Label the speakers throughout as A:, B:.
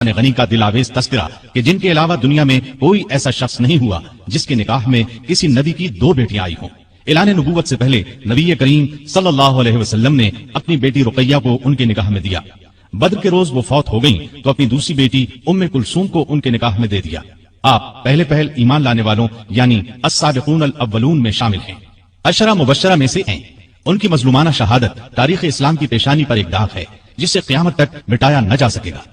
A: غنی کا دل آویز تذکرہ کہ جن کے علاوہ دنیا میں کوئی ایسا شخص نہیں ہوا جس کے نکاح میں کسی نبی کی 2 بیٹیاں آئی ہوں۔ اعلان نبوت سے پہلے نبی کریم صلی اللہ علیہ وسلم نے اپنی بیٹی رقیہ کو ان کے نکاح میں دیا۔ بدر کے روز وہ فوت ہو گئیں تو اپنی دوسری بیٹی ام کلثوم کو ان کے نکاح میں دے دیا۔ آپ پہل ایمان لانے والوں یعنی السابقون الاولون میں شامل ہیں، عشرہ مبشرہ میں سے ہیں۔ ان کی مظلومانہ شہادت تاریخ اسلام کی پیشانی پر ایک داغ ہے جسے قیامت تک مٹایا نہ جا سکے گا۔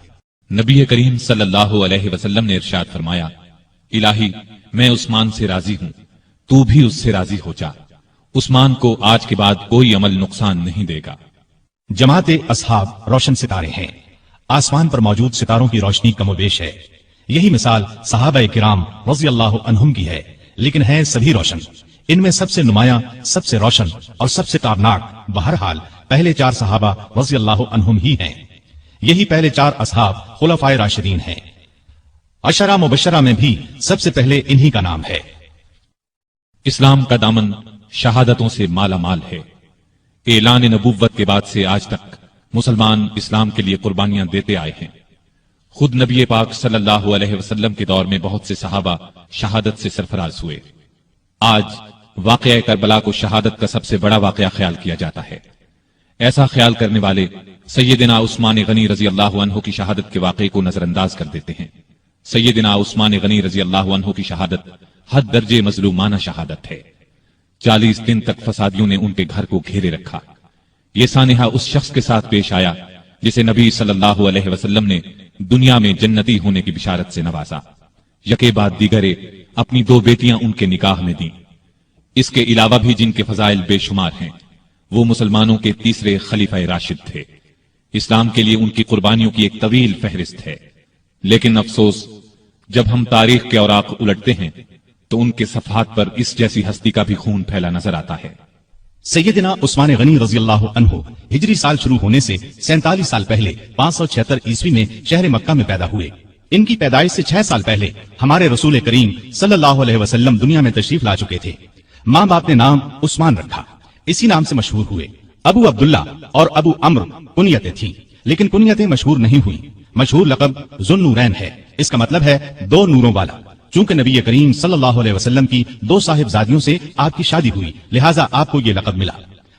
B: نبی کریم صلی اللہ علیہ وسلم نے ارشاد فرمایا، الہی میں عثمان سے راضی ہوں، تو بھی اس سے راضی ہو جا، عثمان کو آج کے بعد کوئی عمل نقصان نہیں دے گا۔
A: جماعت اصحاب روشن ستارے ہیں، آسمان پر موجود ستاروں کی روشنی کم و بیش ہے۔ یہی مثال صحابہ کرام رضی اللہ عنہم کی ہے، لیکن ہیں سبھی روشن۔ ان میں سب سے نمایاں، سب سے روشن اور سب سے تابناک بہرحال پہلے 4 صحابہ رضی اللہ عنہم ہی ہیں۔ یہی پہلے 4 اصحاب خلفائے راشدین ہیں۔ عشرہ مبشرہ میں بھی سب سے پہلے انہی کا نام ہے۔
B: اسلام کا دامن شہادتوں سے مالا مال ہے۔ اعلان نبوت کے بعد سے آج تک مسلمان اسلام کے لیے قربانیاں دیتے آئے ہیں۔ خود نبی پاک صلی اللہ علیہ وسلم کے دور میں بہت سے صحابہ شہادت سے سرفراز ہوئے۔ آج واقعہ کربلا کو شہادت کا سب سے بڑا واقعہ خیال کیا جاتا ہے۔ ایسا خیال کرنے والے سیدنا عثمان غنی رضی اللہ عنہ کی شہادت کے واقعے کو نظر انداز کر دیتے ہیں۔ سیدنا عثمان غنی رضی اللہ عنہ کی شہادت حد درجے مظلومانہ شہادت ہے۔ 40 دن تک فسادیوں نے ان کے گھر کو گھیرے رکھا۔ یہ سانحہ اس شخص کے ساتھ پیش آیا جسے نبی صلی اللہ علیہ وسلم نے دنیا میں جنتی ہونے کی بشارت سے نوازا۔ یکے بعد دیگرے اپنی 2 بیٹیاں ان کے نکاح میں دیں۔ اس کے علاوہ بھی جن کے فضائل بے شمار ہیں، وہ مسلمانوں کے تیسرے خلیفہ راشد تھے۔ اسلام کے لیے ان کی قربانیوں کی ایک طویل فہرست ہے، لیکن افسوس جب ہم تاریخ کے اوراق الٹتے ہیں تو ان کے صفحات پر اس جیسی ہستی کا بھی خون پھیلا نظر آتا ہے۔
A: سیدنا عثمان غنی رضی اللہ عنہ ہجری سال شروع ہونے سے 47 سال پہلے 576 عیسوی میں شہر مکہ میں پیدا ہوئے۔ ان کی پیدائش سے 6 سال پہلے ہمارے رسول کریم صلی اللہ علیہ وسلم دنیا میں تشریف لا چکے تھے۔ ماں باپ نے نام عثمان رکھا، اسی نام سے مشہور ہوئے۔ ابو عبداللہ اور ابو عمرو کنیتیں تھیں، لیکن کنیتیں مشہور نہیں ہوئیں۔ مشہور لقب ذو النورین ہے، اس کا مطلب ہے 2 نوروں والا۔ چونکہ نبی کریم صلی اللہ علیہ وسلم کی 2 صاحبزادیوں سے آپ کی شادی ہوئی، لہٰذا آپ کو یہ لقب ملا۔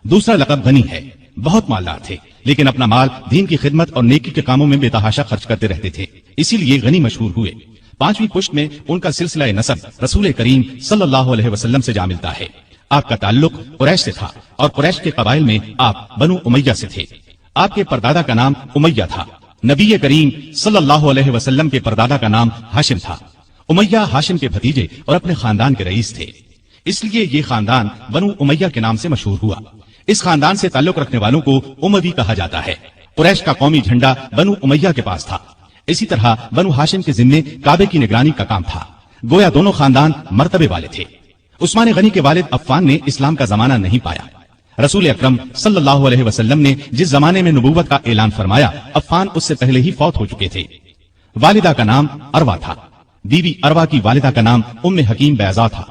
A: دوسرا لقب غنی ہے، بہت مالدار تھے، لیکن اپنا مال دین کی خدمت اور نیکی کے کاموں میں بے تحاشا خرچ کرتے رہتے تھے، اسی لیے غنی مشہور ہوئے۔ 5ویں پشت میں ان کا سلسلہ نسب رسول کریم صلی اللہ علیہ وسلم سے جا ملتا ہے۔ آپ کا تعلق قریش سے تھا اور قریش کے قبائل میں آپ بنو امیہ سے تھے۔ آپ کے پردادا کا نام امیہ تھا۔ نبی کریم صلی اللہ علیہ وسلم کے پردادا کا نام ہاشم تھا۔ امیہ ہاشم کے بھتیجے اور اپنے خاندان کے رئیس تھے، اس لیے یہ خاندان بنو امیہ کے نام سے مشہور ہوا۔ اس خاندان سے تعلق رکھنے والوں کو اموی کہا جاتا ہے۔ قریش کا قومی جھنڈا بنو امیہ کے پاس تھا۔ اسی طرح بنو ہاشم کے ذمے کعبے کی نگرانی کا کام تھا۔ گویا دونوں خاندان مرتبے والے تھے۔ عثمان غنی کے والد عفان نے اسلام کا زمانہ نہیں پایا۔ رسول اکرم صلی اللہ علیہ وسلم نے جس زمانے میں نبوت کا اعلان فرمایا، عفان اس سے پہلے ہی فوت ہو چکے تھے۔ والدہ کا نام اروا تھا۔ بی بی اروا کی والدہ کا نام ام حکیم بیضا تھا۔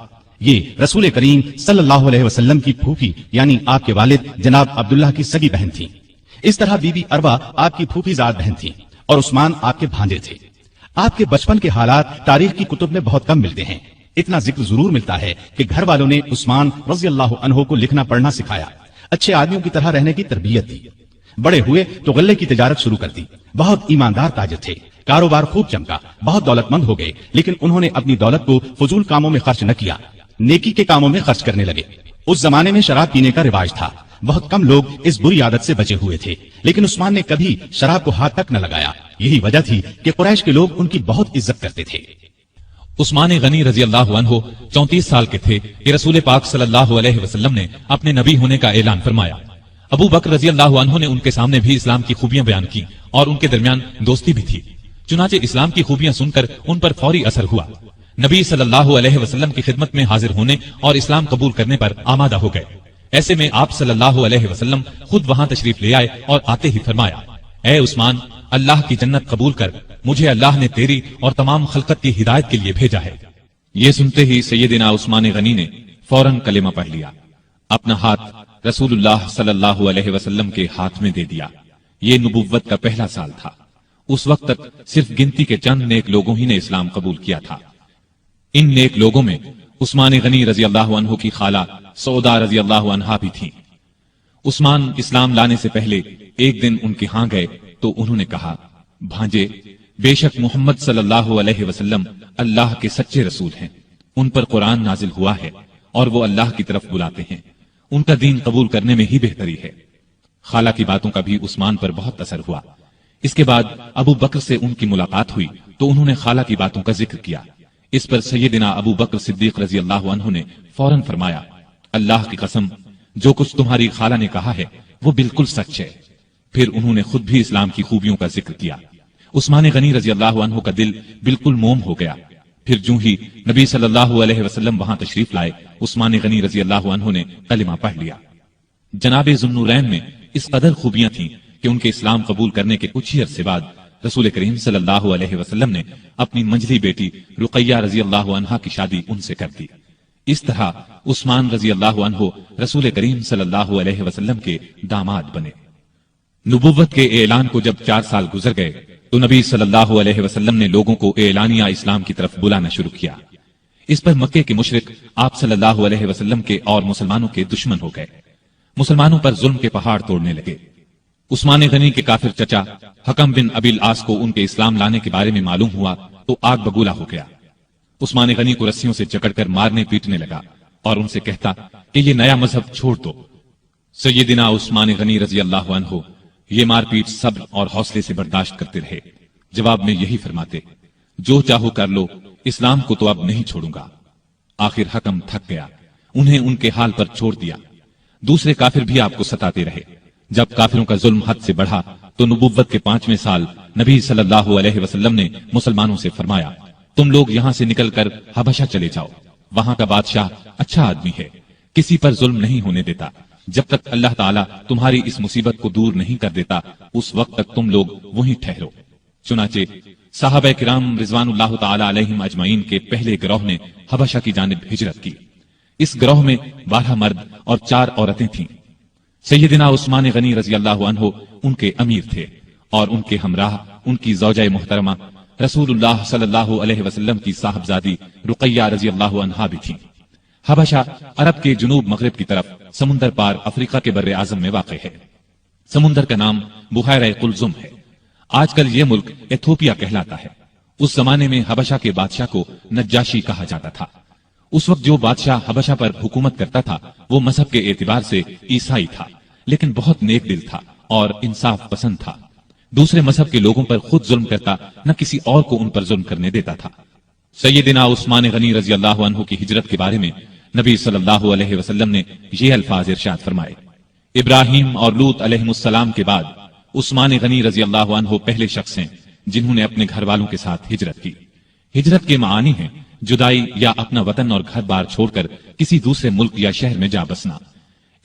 A: یہ رسول کریم صلی اللہ علیہ وسلم کی پھوپھی یعنی آپ کے والد جناب عبداللہ کی سگی بہن تھی۔ اس طرح بی بی اروا آپ کی پھوپھی زاد بہن تھی اور عثمان آپ کے بھانجے تھے۔ آپ کے بچپن کے حالات تاریخ کی کتب میں بہت کم ملتے ہیں۔ اتنا ذکر ضرور ملتا ہے کہ گھر والوں نے عثمان رضی اللہ عنہ کو لکھنا پڑھنا سکھایا، اچھے آدمیوں کی طرح رہنے کی تربیت دی۔ بڑے ہوئے تو غلے کی تجارت شروع کر دی۔ بہت ایماندار تاجر تھے، کاروبار خوب چمکا، بہت دولت مند ہو گئے، لیکن انہوں نے اپنی دولت کو فضول کاموں میں خرچ نہ کیا، نیکی کے کاموں میں خرچ کرنے لگے۔ اس زمانے میں شراب پینے کا رواج تھا، بہت کم لوگ اس بری عادت سے بچے ہوئے تھے، لیکن عثمان نے کبھی شراب کو ہاتھ تک نہ لگایا۔ یہی وجہ تھی کہ قریش کے لوگ ان کی بہت عزت کرتے تھے۔
B: عثمان غنی رضی اللہ عنہ 34 سال کے تھے کہ رسول پاک صلی اللہ علیہ وسلم نے اپنے نبی ہونے کا اعلان فرمایا۔ ابو بکر رضی اللہ عنہ نے ان کے سامنے بھی اسلام کی خوبیاں بیان کی اور ان کے درمیان دوستی بھی تھی۔ چنانچہ اسلام کی خوبیاں سن کر ان پر فوری اثر ہوا۔ نبی صلی اللہ علیہ وسلم کی خدمت میں حاضر ہونے اور اسلام قبول کرنے پر آمادہ ہو گئے۔ ایسے میں آپ صلی اللہ علیہ وسلم خود وہاں تشریف لے آئے اور آتے ہی فرمایا، اے عثمان، اللہ کی جنت قبول کر، مجھے اللہ نے تیری اور تمام خلقت کی ہدایت کے لیے بھیجا ہے۔ یہ سنتے ہی سیدنا عثمان غنی نے فوراً کلمہ پڑھ لیا، اپنا ہاتھ رسول اللہ صلی اللہ علیہ وسلم کے ہاتھ میں دے دیا۔ یہ نبوت کا پہلا سال تھا۔ اس وقت تک صرف گنتی کے چند نیک لوگوں ہی نے اسلام قبول کیا تھا۔ ان نیک لوگوں میں عثمان غنی رضی اللہ عنہ کی خالہ سودا رضی اللہ عنہا بھی تھیں۔ عثمان اسلام لانے سے پہلے ایک دن ان کے ہاں گئے تو انہوں نے کہا، بھانجے، بے شک محمد صلی اللہ علیہ وسلم اللہ کے سچے رسول ہیں، ان پر قرآن نازل ہوا ہے اور وہ اللہ کی طرف بلاتے ہیں، ان کا دین قبول کرنے میں ہی بہتری ہے۔ خالہ کی باتوں کا بھی عثمان پر بہت اثر ہوا۔ اس کے بعد ابو بکر سے ان کی ملاقات ہوئی تو انہوں نے خالہ کی باتوں کا ذکر کیا۔ اس پر سیدنا ابو بکر صدیق رضی اللہ عنہ نے فوراً فرمایا، اللہ کی قسم، جو کچھ تمہاری خالہ نے کہا ہے وہ بالکل سچ ہے۔ پھر انہوں نے خود بھی اسلام کی خوبیوں کا ذکر کیا۔ عثمان غنی رضی اللہ عنہ کا دل بالکل موم ہو گیا۔ پھر جو ہی نبی صلی اللہ علیہ وسلم وہاں تشریف لائے، عثمان غنی رضی اللہ عنہ نے کلمہ پڑھ لیا۔ جناب ذوالنورین میں اس قدر خوبیاں تھیں کہ ان کے اسلام قبول کرنے کے کچھ ہی عرصے بعد رسول کریم صلی اللہ علیہ وسلم نے اپنی منجلی بیٹی رقیہ رضی اللہ عنہا کی شادی ان سے کر دی۔ اس طرح عثمان رضی اللہ عنہ رسول کریم صلی اللہ علیہ وسلم کے داماد بنے۔ نبوت کے اعلان کو جب 4 سال گزر گئے تو نبی صلی اللہ علیہ وسلم نے لوگوں کو اعلانیہ اسلام کی طرف بلانا شروع کیا۔ اس پر مکے کے مشرک آپ صلی اللہ علیہ وسلم کے اور مسلمانوں کے دشمن ہو گئے، مسلمانوں پر ظلم کے پہاڑ توڑنے لگے۔ عثمان غنی کے کافر چچا حکم بن ابی العاص کو ان کے اسلام لانے کے بارے میں معلوم ہوا تو آگ بگولا ہو گیا۔ عثمان غنی کو رسیوں سے جکڑ کر مارنے پیٹنے لگا اور ان سے کہتا کہ یہ نیا مذہب چھوڑ دو۔ سیدنا عثمان غنی رضی اللہ عنہ یہ مار پیٹ صبر اور حوصلے سے برداشت کرتے رہے۔ جواب میں یہی فرماتے، جو چاہو کر لو، اسلام کو تو اب نہیں چھوڑوں گا۔ آخر حکم تھک گیا، انہیں ان کے حال پر چھوڑ دیا۔ دوسرے کافر بھی آپ کو ستاتے رہے۔ جب کافروں کا ظلم حد سے بڑھا تو نبوت کے 5ویں سال نبی صلی اللہ علیہ وسلم نے مسلمانوں سے فرمایا، تم لوگ یہاں سے نکل کر حبشہ چلے جاؤ، وہاں کا بادشاہ اچھا آدمی ہے، کسی پر ظلم نہیں ہونے دیتا، جب تک اللہ تعالیٰ تمہاری اس مصیبت کو دور نہیں کر دیتا اس وقت تک تم لوگ وہیں ٹھہرو۔ چنانچہ صحابہ کرام رضوان اللہ تعالی علیہم اجمعین کے پہلے گروہ نے حبشہ کی جانب ہجرت کی۔ اس گروہ میں 12 مرد اور 4 عورتیں تھیں۔ سیدنا عثمان غنی رضی اللہ عنہ ان کے امیر تھے اور ان کے ہمراہ ان کی زوجہ محترمہ رسول اللہ صلی اللہ علیہ وسلم کی صاحبزادی رقیہ رضی اللہ عنہا بھی تھیں۔ حبشہ عرب کے جنوب مغرب کی طرف سمندر پار افریقہ کے بر اعظم میں واقع ہے۔ سمندر کا نام بحیرہ قلزم ہے۔ آج کل یہ ملک ایتھوپیا کہلاتا ہے۔ اس زمانے میں حبشہ کے بادشاہ کو نجاشی کہا جاتا تھا۔ اس وقت جو بادشاہ حبشہ پر حکومت کرتا تھا وہ مذہب کے اعتبار سے عیسائی تھا، لیکن بہت نیک دل تھا اور انصاف پسند تھا۔ دوسرے مذہب کے لوگوں پر خود ظلم کرتا، نہ کسی اور کو ان پر ظلم کرنے دیتا تھا۔ سیدنا عثمان غنی رضی اللہ عنہ کی ہجرت کے بارے میں نبی صلی اللہ علیہ وسلم نے یہ الفاظ ارشاد فرمائے، ابراہیم اور لوط علیہ السلام کے بعد عثمان غنی رضی اللہ عنہ پہلے شخص ہیں جنہوں نے اپنے گھر والوں کے ساتھ ہجرت کی۔ ہجرت کے معانی ہیں جدائی یا اپنا وطن اور گھر بار چھوڑ کر کسی دوسرے ملک یا شہر میں جا بسنا۔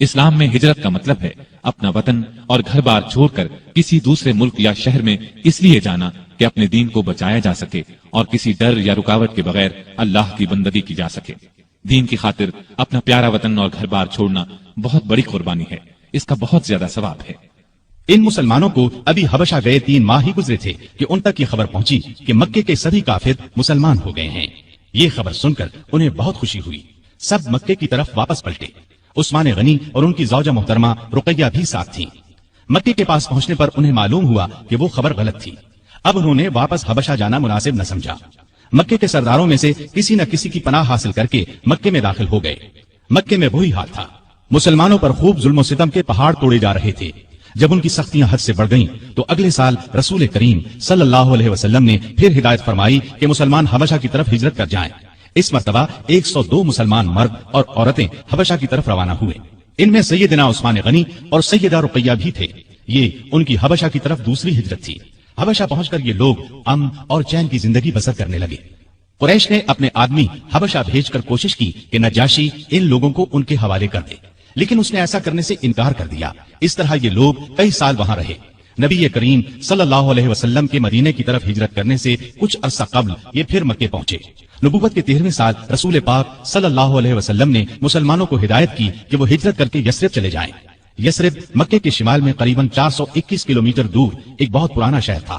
B: اسلام میں ہجرت کا مطلب ہے اپنا وطن اور گھر بار چھوڑ کر کسی دوسرے ملک یا شہر میں اس لیے جانا کہ اپنے دین کو بچایا جا سکے اور کسی ڈر یا رکاوٹ کے بغیر اللہ کی بندگی کی جا سکے۔ دین کی خاطر اپنا پیارا وطن اور گھر بار چھوڑنا بہت بڑی قربانی ہے، اس کا بہت زیادہ ثواب ہے۔
A: ان مسلمانوں کو ابھی حبشہ گئے 3 ماہ ہی گزرے تھے کہ ان تک یہ خبر پہنچی کہ مکے کے سبھی کافر مسلمان ہو گئے ہیں۔ یہ خبر سن کر انہیں بہت خوشی ہوئی، سب مکے کی طرف واپس پلٹے۔ عثمان غنی اور ان کی زوجہ محترمہ رقیہ بھی ساتھ تھیں۔ مکے کے پاس پہنچنے پر انہیں معلوم ہوا کہ وہ خبر غلط تھی۔ اب انہوں نے واپس حبشہ جانا مناسب نہ سمجھا۔ مکے کے سرداروں میں سے کسی نہ کسی کی پناہ حاصل کر کے مکے میں داخل ہو گئے۔ مکے میں وہی حال تھا، مسلمانوں پر خوب ظلم و ستم کے پہاڑ توڑے جا رہے تھے۔ جب ان کی سختیاں حد سے بڑھ گئیں تو اگلے سال رسول کریم صلی اللہ علیہ وسلم نے پھر ہدایت فرمائی کہ مسلمان حبشہ کی طرف ہجرت کر جائیں۔ اس مرتبہ 102 مسلمان مرد اور عورتیں حبشہ کی طرف روانہ ہوئے۔ ان میں سیدنا عثمان غنی اور سیدہ رقیہ بھی تھے۔ یہ ان کی حبشہ کی طرف دوسری ہجرت تھی۔ حبشہ پہنچ کر یہ لوگ امن اور چین کی زندگی بسر کرنے لگے۔ قریش نے اپنے آدمی حبشہ بھیج کر کوشش کی کہ نجاشی ان لوگوں کو ان کے حوالے کر دے، لیکن اس نے ایسا کرنے سے انکار کر دیا۔ اس طرح یہ لوگ کئی سال وہاں رہے۔ نبی کریم صلی اللہ علیہ وسلم کے مدینے کی طرف ہجرت کرنے سے کچھ عرصہ قبل یہ پھر مکے پہنچے۔ نبوت کے 13ویں سال رسول پاک صلی اللہ علیہ وسلم نے مسلمانوں کو ہدایت کی کہ وہ ہجرت کر کے یثرب چلے جائیں۔ یثرب مکے کے شمال میں قریباً 421 کلومیٹر دور ایک بہت پرانا شہر تھا۔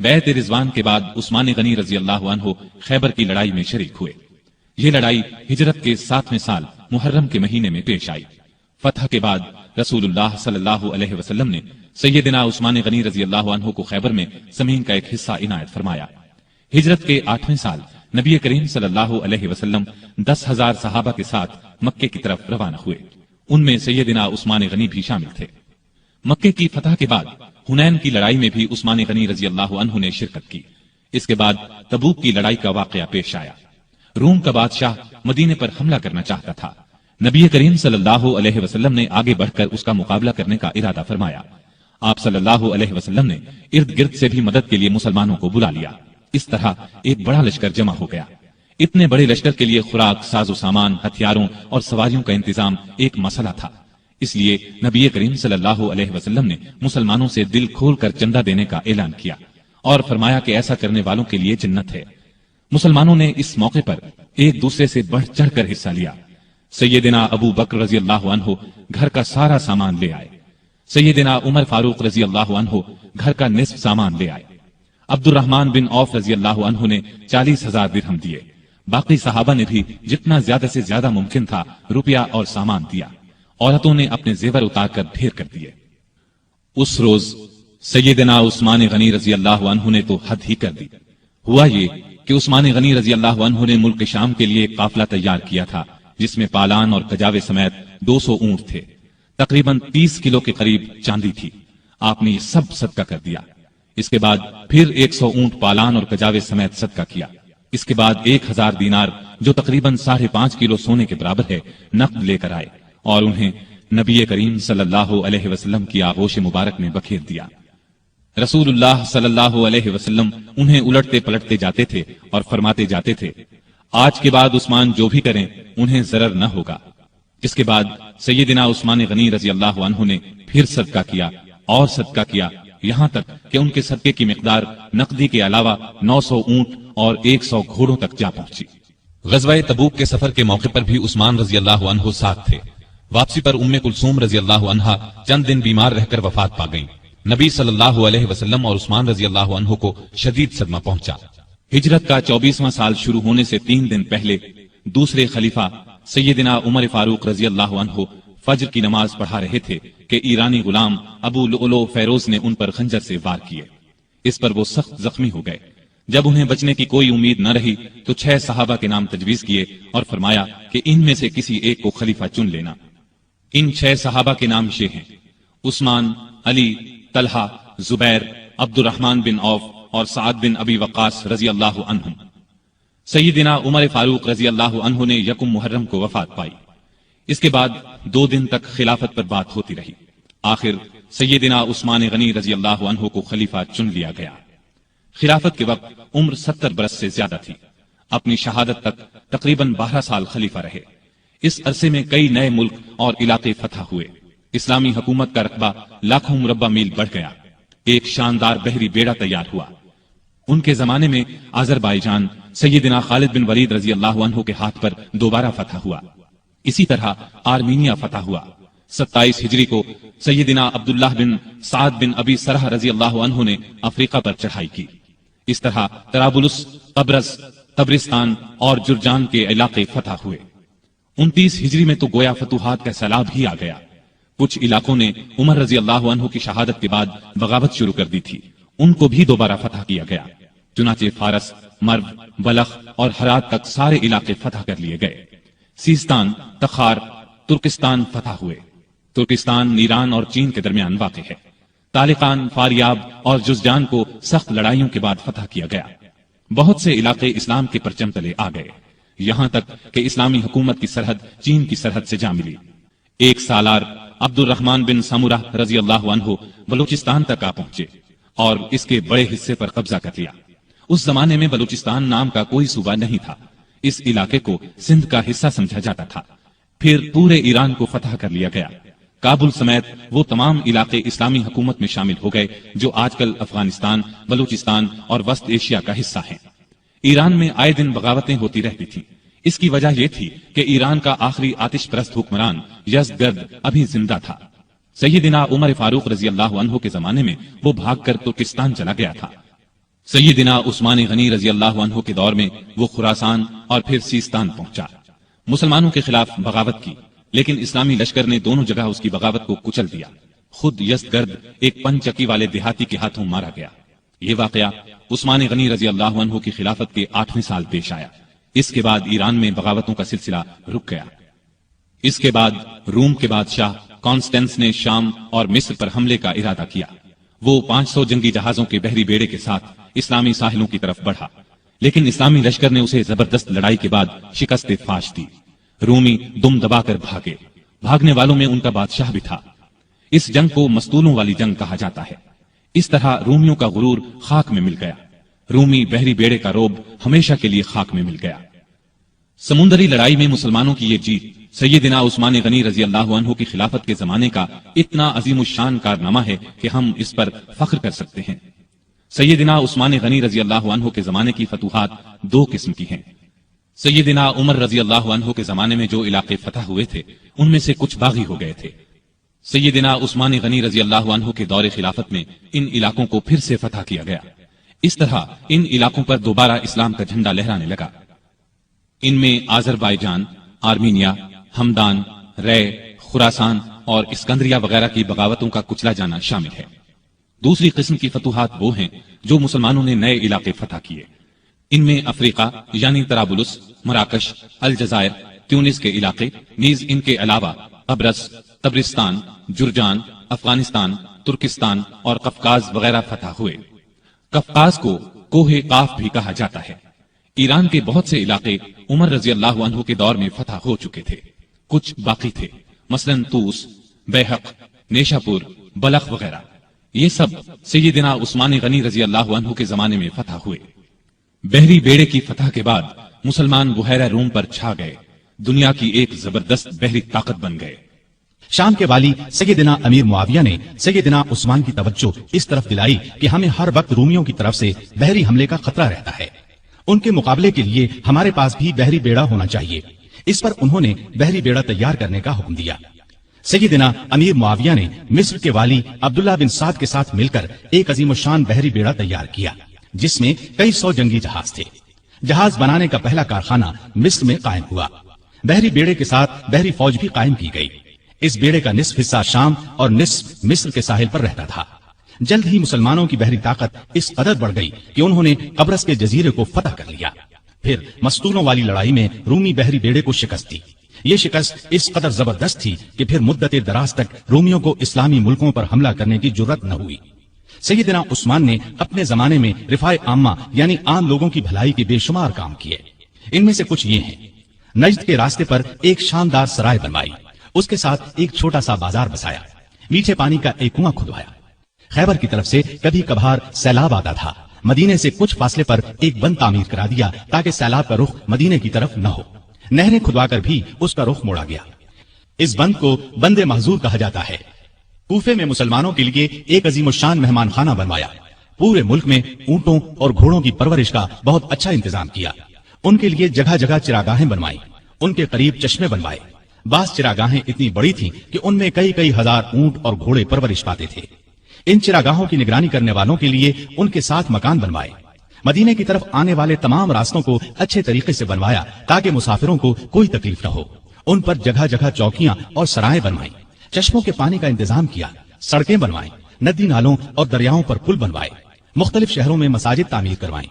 B: بیعت رضوان کے بعد عثمان غنی رضی اللہ عنہ خیبر کی لڑائی میں شریک ہوئے۔ یہ لڑائی ہجرت کے 7ویں سال محرم کے مہینے میں پیش آئی۔ فتح کے بعد رسول اللہ صلی اللہ علیہ وسلم نے سیدنا عثمان غنی رضی اللہ عنہ کو خیبر میں زمین کا ایک حصہ عنایت فرمایا۔ ہجرت کے 8ویں سال نبی کریم صلی اللہ علیہ وسلم 10,000 صحابہ کے ساتھ مکے کی طرف روانہ ہوئے۔ ان میں سیدنا عثمان غنی بھی شامل تھے۔ مکے کی فتح کے بعد حنین کی لڑائی میں بھی عثمان غنی رضی اللہ عنہ نے شرکت کی۔ اس کے بعد تبوک کی لڑائی کا واقعہ پیش آیا۔ روم کا بادشاہ مدینے پر حملہ کرنا چاہتا تھا۔ نبی کریم صلی اللہ علیہ وسلم نے آگے بڑھ کر اس کا مقابلہ کرنے کا ارادہ فرمایا۔ آپ صلی اللہ علیہ وسلم نے ارد گرد سے بھی مدد کے لیے مسلمانوں کو بلا لیا۔ اس طرح ایک بڑا لشکر جمع ہو گیا۔ اتنے بڑے لشکر کے لیے خوراک، ساز و سامان، ہتھیاروں اور سواریوں کا انتظام ایک مسئلہ تھا۔ اس لیے نبی کریم صلی اللہ علیہ وسلم نے مسلمانوں سے دل کھول کر چندہ دینے کا اعلان کیا اور فرمایا کہ ایسا کرنے والوں کے لیے جنت ہے۔ مسلمانوں نے اس موقع پر ایک دوسرے سے بڑھ چڑھ کر حصہ لیا۔ سیدنا ابو بکر رضی اللہ عنہ گھر کا سارا سامان لے آئے۔ سیدنا عمر فاروق رضی اللہ عنہ گھر کا نصف سامان لے آئے۔ عبد الرحمن بن عوف رضی اللہ عنہ نے 40,000 درہم دیے۔ باقی صحابہ نے بھی جتنا زیادہ سے زیادہ ممکن تھا روپیہ اور سامان دیا۔ عورتوں نے اپنے زیور اتار کر ڈھیر کر دیے۔ اس روز سیدنا عثمان غنی رضی اللہ عنہ نے تو حد ہی کر دی۔ ہوا یہ کہ عثمان غنی رضی اللہ عنہ نے ملک شام کے لیے ایک قافلہ تیار کیا تھا جس میں پالان اور کجاوے سمیت 200 اونٹ تھے۔ تقریباً 30 کلو کے قریب چاندی تھی۔ آپ نے یہ سب صدقہ کر دیا۔ اس کے بعد پھر 100 اونٹ پالان اور کجاوے سمیت صدقہ کیا۔ اس کے بعد 1000 دینار جو تقریباً 5.5 کلو سونے کے برابر ہے نقد لے کر آئے اور انہیں نبی کریم صلی اللہ علیہ وسلم کی آغوش مبارک میں بکھیر دیا۔ رسول اللہ صلی اللہ علیہ وسلم انہیں الٹتے پلٹتے جاتے تھے اور فرماتے جاتے تھے، آج کے بعد عثمان جو بھی کریں انہیں ضرر نہ ہوگا۔ اس کے بعد سیدنا عثمان غنی رضی اللہ عنہ نے پھر صدقہ کیا اور صدقہ کیا، یہاں تک کہ ان کے صدقے کی مقدار نقدی کے علاوہ 900 اونٹ اور 100 گھوڑوں تک جا پہنچی۔
C: غزوہ تبوک کے سفر کے موقع پر بھی عثمان رضی اللہ عنہ ساتھ تھے۔ واپسی پر ام کلثوم رضی اللہ عنہا چند دن بیمار رہ کر وفات پا گئیں۔ نبی صلی اللہ علیہ وسلم اور عثمان رضی اللہ عنہ کو شدید صدمہ پہنچا۔
B: ہجرت کا 24واں سال شروع ہونے سے 3 دن پہلے دوسرے خلیفہ سیدنا عمر فاروق رضی اللہ عنہ فجر کی نماز پڑھا رہے تھے کہ ایرانی غلام ابو لؤلؤ فیروز نے ان پر خنجر سے وار کیے۔ اس پر وہ سخت زخمی ہو گئے۔ جب انہیں بچنے کی کوئی امید نہ رہی تو 6 صحابہ کے نام تجویز کیے اور فرمایا کہ ان میں سے کسی ایک کو خلیفہ چن لینا۔ ان 6 صحابہ کے نام یہ ہیں: عثمان، علی، طلحہ، زبیر، عبد الرحمن بن عوف اور سعد بن ابی وقاص رضی اللہ عنہم۔ سیدنا عمر فاروق رضی اللہ عنہ نے 1 محرم کو وفات پائی۔ اس کے بعد 2 دن تک خلافت پر بات ہوتی رہی۔ آخر سیدنا عثمان غنی رضی اللہ عنہ کو خلیفہ چن لیا گیا۔ خلافت کے وقت عمر 70 برس سے زیادہ تھی۔ اپنی شہادت تک تقریباً 12 سال خلیفہ رہے۔ اس عرصے میں کئی نئے ملک اور علاقے فتح ہوئے۔ اسلامی حکومت کا رقبہ لاکھوں مربع میل بڑھ گیا۔ ایک شاندار بحری بیڑا تیار ہوا۔ ان کے زمانے میں آذربائیجان سیدنا خالد بن ولید رضی اللہ عنہ کے ہاتھ پر دوبارہ فتح ہوا۔ اسی طرح آرمینیا فتح ہوا۔ 27 ہجری کو سیدنا عبداللہ بن سعد بن ابی سرح رضی اللہ عنہ نے افریقہ پر چڑھائی کی۔ اس طرح طرابلس، قبرص، قبرستان اور جرجان کے علاقے فتح ہوئے۔ 29 ہجری میں تو گویا فتوحات کا سیلاب ہی آ گیا۔ کچھ علاقوں نے عمر رضی اللہ عنہ کی شہادت کے بعد بغاوت شروع کر دی تھی، ان کو بھی دوبارہ فتح کیا گیا۔ چنانچہ فارس، مرو، بلخ اور ہرات تک سارے علاقے فتح کر لیے گئے۔ سیستان، تخار، ترکستان فتح ہوئے۔ ترکستان ایران اور چین کے درمیان واقع ہے۔ تالقان، فاریاب اور جزجان کو سخت لڑائیوں کے بعد فتح کیا گیا۔ بہت سے علاقے اسلام کے پرچم تلے آ گئے، یہاں تک کہ اسلامی حکومت کی سرحد چین کی سرحد سے جا ملی۔ ایک سالار عبد الرحمن بن سمرہ رضی اللہ عنہ بلوچستان تک آ پہنچے اور اس کے بڑے حصے پر قبضہ کر لیا۔ اس زمانے میں بلوچستان نام کا کوئی صوبہ نہیں تھا۔ اس علاقے کو سندھ کا حصہ سمجھا جاتا تھا۔ پھر پورے ایران کو فتح کر لیا گیا۔ کابل سمیت وہ تمام علاقے اسلامی حکومت میں شامل ہو گئے جو آج کل افغانستان، بلوچستان اور وسط ایشیا کا حصہ ہیں۔ ایران میں آئے دن بغاوتیں ہوتی رہتی تھیں۔ اس کی وجہ یہ تھی کہ ایران کا آخری آتش پرست حکمران یزدگرد ابھی زندہ تھا۔ سیدنا عمر فاروق رضی اللہ عنہ کے زمانے میں وہ بھاگ کر ترکستان چلا گیا تھا۔ سیدنا عثمان غنی رضی اللہ عنہ کے دور میں وہ خراسان اور پھر سیستان پہنچا، مسلمانوں کے خلاف بغاوت کی، لیکن اسلامی لشکر نے دونوں جگہ اس کی بغاوت کو کچل دیا۔ خود یزدگرد ایک پن چکی والے دیہاتی کے ہاتھوں مارا گیا۔ یہ واقعہ عثمان غنی رضی اللہ عنہ کی خلافت کے 8ویں سال پیش آیا۔ اس کے بعد ایران میں بغاوتوں کا سلسلہ رک گیا۔ اس کے بعد روم کے بادشاہ کانسٹینس نے شام اور مصر پر حملے کا ارادہ کیا۔ وہ 500 جنگی جہازوں کے بحری بیڑے کے ساتھ اسلامی ساحلوں کی طرف بڑھا، لیکن اسلامی لشکر نے اسے زبردست لڑائی کے بعد شکست فاش دی۔ رومی دم دبا کر بھاگے، بھاگنے والوں میں ان کا بادشاہ بھی تھا۔ اس جنگ کو مستولوں والی جنگ کہا جاتا ہے۔ اس طرح رومیوں کا غرور خاک میں مل گیا۔ رومی بحری بیڑے کا روب ہمیشہ کے لیے خاک میں مل گیا۔ سمندری لڑائی میں مسلمانوں کی یہ جیت سیدنا عثمان غنی رضی اللہ عنہ کی خلافت کے زمانے کا اتنا عظیم الشان کارنامہ ہے کہ ہم اس پر فخر کر سکتے ہیں۔ سیدنا عثمان غنی رضی اللہ عنہ کے زمانے کی فتوحات 2 قسم کی ہیں۔ سیدنا عمر رضی اللہ عنہ کے زمانے میں جو علاقے فتح ہوئے تھے ان میں سے کچھ باغی ہو گئے تھے۔ سیدنا عثمان غنی رضی اللہ عنہ کے دور خلافت میں ان علاقوں کو پھر سے فتح کیا گیا۔ اس طرح ان علاقوں پر دوبارہ اسلام کا جھنڈا لہرانے لگا۔ ان میں آذربائیجان، آرمینیا، ہمدان، رے، خراسان اور اسکندریہ وغیرہ کی بغاوتوں کا کچلا جانا شامل ہے۔ دوسری قسم کی فتوحات وہ ہیں جو مسلمانوں نے نئے علاقے فتح کیے۔ ان میں افریقہ یعنی طرابلس، مراکش، الجزائر، تیونس کے علاقے، نیز ان کے علاوہ قبرص، طبرستان، جرجان، افغانستان، ترکستان اور قفقاز وغیرہ فتح ہوئے۔ قفقاز کو کوہ قاف بھی کہا جاتا ہے۔ ایران کے بہت سے علاقے عمر رضی اللہ عنہ کے دور میں فتح ہو چکے تھے، کچھ باقی تھے، مثلا طوس، بیحق، نیشا پور، بلخ وغیرہ۔ یہ سب سیدنا عثمان غنی رضی اللہ عنہ کے زمانے میں فتح ہوئے۔ بحری بیڑے کی فتح کے بعد مسلمان بحیرہ روم پر چھا گئے، دنیا کی ایک زبردست بحری طاقت بن گئے۔
A: شام کے والی سیدنا امیر معاویہ نے سیدنا عثمان کی توجہ اس طرف دلائی کہ ہمیں ہر وقت رومیوں کی طرف سے بحری حملے کا خطرہ رہتا ہے، ان کے مقابلے کے لیے ہمارے پاس بھی بحری بیڑا ہونا چاہیے۔ اس پر انہوں نے بحری بیڑا تیار کرنے کا حکم دیا۔ سیدنا امیر معاویہ نے مصر کے والی عبداللہ بن سعد کے ساتھ مل کر ایک عظیم الشان بحری بیڑا تیار کیا جس میں کئی 100 جنگی جہاز تھے۔ جہاز بنانے کا پہلا کارخانہ مصر میں قائم ہوا۔ بحری بیڑے کے ساتھ بحری فوج بھی قائم کی گئی۔ اس بیڑے کا نصف حصہ شام اور نصف مصر کے ساحل پر رہتا تھا۔ جلد ہی مسلمانوں کی بحری طاقت اس قدر بڑھ گئی کہ انہوں نے قبرص کے جزیرے کو فتح کر لیا۔ پھر مستولوں والی لڑائی میں رومی بحری بیڑے کو شکست دی۔ یہ شکست اس قدر زبردست تھی کہ پھر مدت دراز تک رومیوں کو اسلامی ملکوں پر حملہ کرنے کی جرت نہ ہوئی۔ سیدنا عثمان نے اپنے زمانے میں رفاع عامہ یعنی عام لوگوں کی بھلائی کے بے شمار کام کیے۔ ان میں سے کچھ یہ ہیں: نجد کے راستے پر ایک شاندار سرائے بنوائی، اس کے ساتھ ایک چھوٹا سا بازار بسایا، میٹھے پانی کا ایک کنواں کھدوایا۔ خیبر کی طرف سے کبھی کبھار سیلاب آتا تھا، مدینے سے کچھ فاصلے پر ایک بند تعمیر کرا دیا تاکہ سیلاب کا رخ مدینے کی طرف نہ ہو۔ نہریں کھدوا کر بھی اس کا رخ موڑا گیا۔ اس بند کو بند محظور کہا جاتا ہے۔ کوفے میں مسلمانوں کے لیے ایک عظیم الشان مہمان خانہ بنوایا۔ پورے ملک میں اونٹوں اور گھوڑوں کی پرورش کا بہت اچھا انتظام کیا۔ ان کے لیے جگہ جگہ چراگاہیں بنوائی، ان کے قریب چشمے بنوائے۔ بعض چراگاہیں اتنی بڑی تھیں کہ ان میں کئی ہزار اونٹ اور گھوڑے پرورش پاتے تھے۔ ان چراگاہوں کی نگرانی کرنے والوں کے لیے ان کے ساتھ مکان بنوائے۔ مدینے کی طرف آنے والے تمام راستوں کو اچھے طریقے سے بنوایا تاکہ مسافروں کو کوئی تکلیف نہ ہو۔ ان پر جگہ جگہ چوکیاں اور سرائیں بنوائیں، چشموں کے پانی کا انتظام کیا، سڑکیں بنوائیں، ندی نالوں اور دریاؤں پر پل بنوائے، مختلف شہروں میں مساجد تعمیر کروائیں۔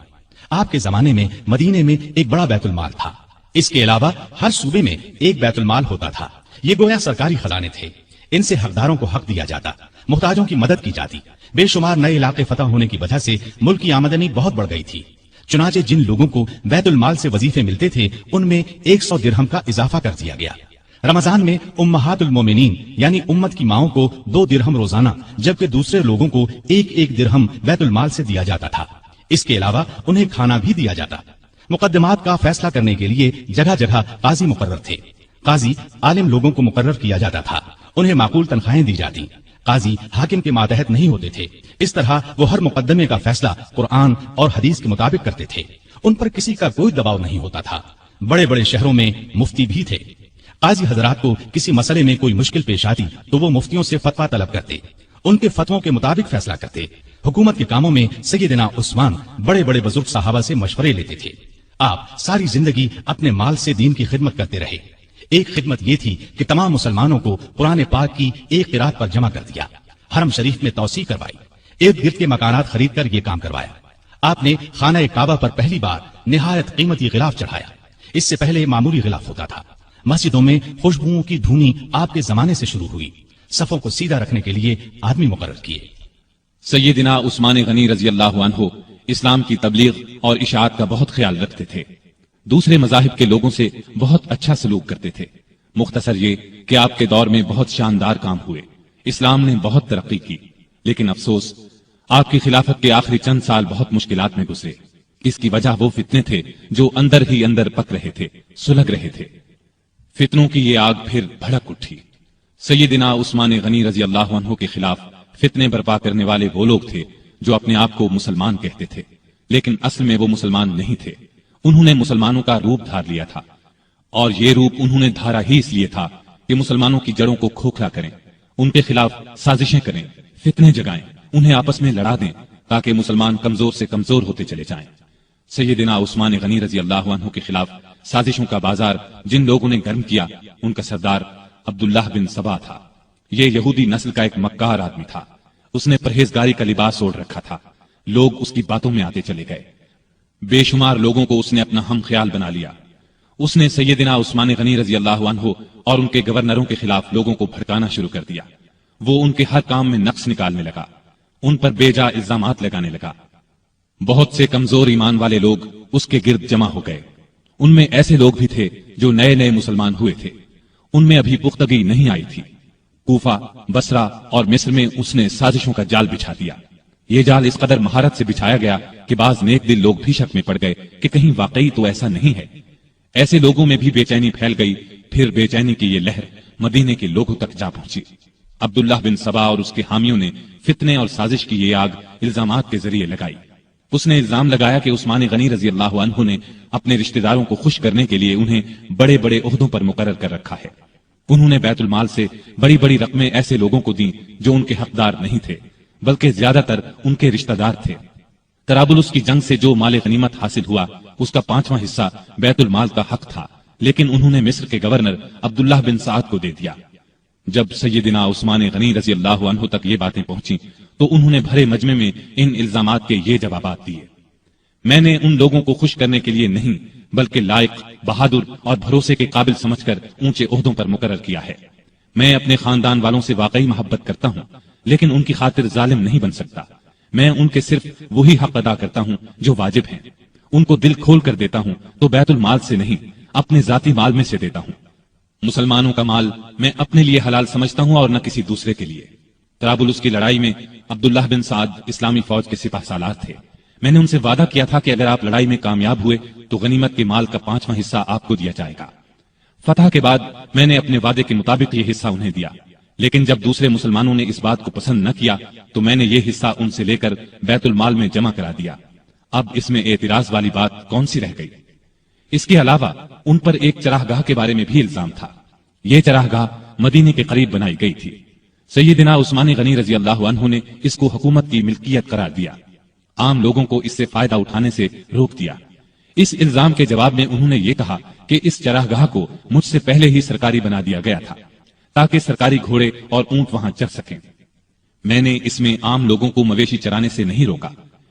A: آپ کے زمانے میں مدینے میں ایک بڑا بیت المال تھا۔ اس کے علاوہ ہر صوبے میں ایک بیت المال ہوتا تھا۔ یہ گویا سرکاری خزانے تھے، ان سے حقداروں کو حق دیا جاتا، محتاجوں کی مدد کی جاتی۔ بے شمار نئے علاقے فتح ہونے کی وجہ سے ملک کی آمدنی بہت بڑھ گئی تھی۔ چنانچہ جن لوگوں کو بیت المال سے وظیفے ملتے تھے ان میں 100 درہم کا اضافہ کر دیا گیا۔ رمضان میں امہات المومنین یعنی امت کی ماؤں کو 2 درہم روزانہ، جبکہ دوسرے لوگوں کو 1 درہم بیت المال سے دیا جاتا تھا۔ اس کے علاوہ انہیں کھانا بھی دیا جاتا۔ مقدمات کا فیصلہ کرنے کے لیے جگہ جگہ قاضی مقرر تھے۔ قاضی عالم لوگوں کو مقرر کیا جاتا تھا، انہیں معقول تنخواہیں دی جاتی۔ قاضی حاکم کے ماتحت نہیں ہوتے تھے۔ اس طرح وہ ہر مقدمے کا فیصلہ قرآن اور حدیث کے مطابق کرتے تھے۔ ان پر کسی کا کوئی دباؤ نہیں ہوتا تھا۔ بڑے بڑے شہروں میں مفتی بھی تھے۔ قاضی حضرات کو کسی مسئلے میں کوئی مشکل پیش آتی تو وہ مفتیوں سے فتویٰ طلب کرتے۔ ان کے فتووں کے مطابق فیصلہ کرتے۔ حکومت کے کاموں میں سیدنا عثمان بڑے بڑے بزرگ صحابہ سے مشورے لیتے تھے۔ آپ ساری زندگی اپنے مال سے دین کی خدمت کرتے رہے۔ ایک خدمت یہ تھی کہ تمام مسلمانوں کو قرآن پاک کی ایک قرات پر جمع کر دیا، حرم شریف میں توسیع کروائی، ارد گرد کے مکانات خرید کر یہ کام کروایا۔ آپ نے خانہ کعبہ پر پہلی بار نہایت قیمتی غلاف چڑھایا۔ اس سے پہلے معمولی غلاف ہوتا تھا۔ مسجدوں میں خوشبوؤں کی دھونی آپ کے زمانے سے شروع ہوئی۔ صفوں کو سیدھا رکھنے کے لیے آدمی مقرر کیے۔
B: سیدنا عثمان غنی رضی اللہ عنہ اسلام کی تبلیغ اور اشاعت کا بہت خیال رکھتے تھے۔ دوسرے مذاہب کے لوگوں سے بہت اچھا سلوک کرتے تھے۔ مختصر یہ کہ آپ کے دور میں بہت شاندار کام ہوئے، اسلام نے بہت ترقی کی، لیکن افسوس آپ کی خلافت کے آخری چند سال بہت مشکلات میں گزرے۔ اس کی وجہ وہ فتنے تھے جو اندر ہی اندر پک رہے تھے، سلگ رہے تھے۔ فتنوں کی یہ آگ پھر بھڑک اٹھی۔ سیدنا عثمان غنی رضی اللہ عنہ کے خلاف فتنے برپا کرنے والے وہ لوگ تھے جو اپنے آپ کو مسلمان کہتے تھے، لیکن اصل میں وہ مسلمان نہیں تھے۔ انہوں نے مسلمانوں کا روپ دھار لیا تھا، اور یہ روپ انہوں نے دھارا ہی اس لیے تھا کہ مسلمانوں کی جڑوں کو کھوکھلا کریں، ان کے خلاف سازشیں کریں، فتنے جگائیں، انہیں آپس میں لڑا دیں تاکہ مسلمان کمزور سے کمزور ہوتے چلے جائیں۔ سیدنا عثمان غنی رضی اللہ عنہ کے خلاف سازشوں کا بازار جن لوگوں نے گرم کیا، ان کا سردار عبداللہ بن سبا تھا۔ یہ یہودی نسل کا ایک مکار آدمی تھا۔ اس نے پرہیزگاری کا لباس اوڑھ رکھا تھا۔ لوگ اس کی باتوں میں آتے چلے گئے۔ بے شمار لوگوں کو اس نے اپنا ہم خیال بنا لیا۔ اس نے سیدنا عثمان غنی رضی اللہ عنہ اور ان کے گورنروں کے خلاف لوگوں کو بھڑکانا شروع کر دیا۔ وہ ان کے ہر کام میں نقص نکالنے لگا، ان پر بے جا الزامات لگانے لگا۔ بہت سے کمزور ایمان والے لوگ اس کے گرد جمع ہو گئے۔ ان میں ایسے لوگ بھی تھے جو نئے نئے مسلمان ہوئے تھے، ان میں ابھی پختگی نہیں آئی تھی۔ کوفہ، بصرہ اور مصر میں اس نے سازشوں کا جال بچھا دیا۔ یہ جال اس قدر مہارت سے بچھایا گیا کہ بعض نیک دل لوگ بھی شک میں پڑ گئے کہ کہیں واقعی تو ایسا نہیں ہے۔ ایسے لوگوں میں بھی بے چینی پھیل گئی۔ پھر بے چینی کی یہ لہر مدینے کے لوگوں تک جا پہنچی۔ عبداللہ بن سبا اور اس کے حامیوں نے فتنے اور سازش کی یہ آگ الزامات کے ذریعے لگائی۔ اس نے الزام لگایا کہ عثمان غنی رضی اللہ عنہ نے اپنے رشتہ داروں کو خوش کرنے کے لیے انہیں بڑے بڑے عہدوں پر مقرر کر رکھا ہے۔ انہوں نے بیت المال سے بڑی بڑی رقمیں ایسے لوگوں کو دیں جو ان کے حقدار نہیں تھے، بلکہ زیادہ تر ان کے رشتہ دار تھے۔ طرابلس کی جنگ سے جو مال غنیمت حاصل ہوا، اس کا 5واں حصہ بیت المال کا حق تھا، لیکن انہوں نے مصر کے گورنر عبداللہ بن سعد کو دے دیا۔ جب سیدنا عثمان غنی رضی اللہ عنہ تک یہ باتیں پہنچیں تو انہوں نے بھرے مجمع میں ان الزامات کے یہ جوابات دیے۔ میں نے ان لوگوں کو خوش کرنے کے لیے نہیں بلکہ لائق، بہادر اور بھروسے کے قابل سمجھ کر اونچے عہدوں پر مقرر کیا ہے۔ میں اپنے خاندان والوں سے واقعی محبت کرتا ہوں، لیکن ان کی خاطر ظالم نہیں بن سکتا۔ میں ان کے صرف وہی حق ادا کرتا ہوں جو واجب ہیں۔ ان کو دل کھول کر دیتا ہوں تو بیت المال سے نہیں، اپنے ذاتی مال میں سے دیتا ہوں۔ مسلمانوں کا مال میں اپنے لیے حلال سمجھتا ہوں اور نہ کسی دوسرے کے لیے۔ طرابلس کی لڑائی میں عبداللہ بن سعد اسلامی فوج کے سپہ سالار تھے۔ میں نے ان سے وعدہ کیا تھا کہ اگر آپ لڑائی میں کامیاب ہوئے تو غنیمت کے مال کا 5واں حصہ آپ کو دیا جائے گا۔ فتح کے بعد میں نے اپنے وعدے کے مطابق یہ حصہ انہیں دیا، لیکن جب دوسرے مسلمانوں نے اس بات کو پسند نہ کیا تو میں نے یہ حصہ ان سے لے کر بیت المال میں جمع کرا دیا۔ اب اس میں اعتراض والی بات کون سی رہ گئی؟ اس کے علاوہ ان پر ایک چراگاہ کے بارے میں بھی الزام تھا۔ یہ چراگاہ مدینے کے قریب بنائی گئی تھی۔ سیدنا عثمان غنی رضی اللہ عنہ نے اس کو حکومت کی ملکیت قرار دیا، عام لوگوں کو اس سے فائدہ اٹھانے سے روک دیا۔ اس الزام کے جواب میں انہوں نے یہ کہا کہ اس چراگاہ کو مجھ سے پہلے ہی سرکاری بنا دیا گیا تھا تاکہ سرکاری گھوڑے اور اونٹ وہاں چر سکیں۔ میں نے اس میں عام لوگوں کو مویشی چرانے سے نہیں روکا۔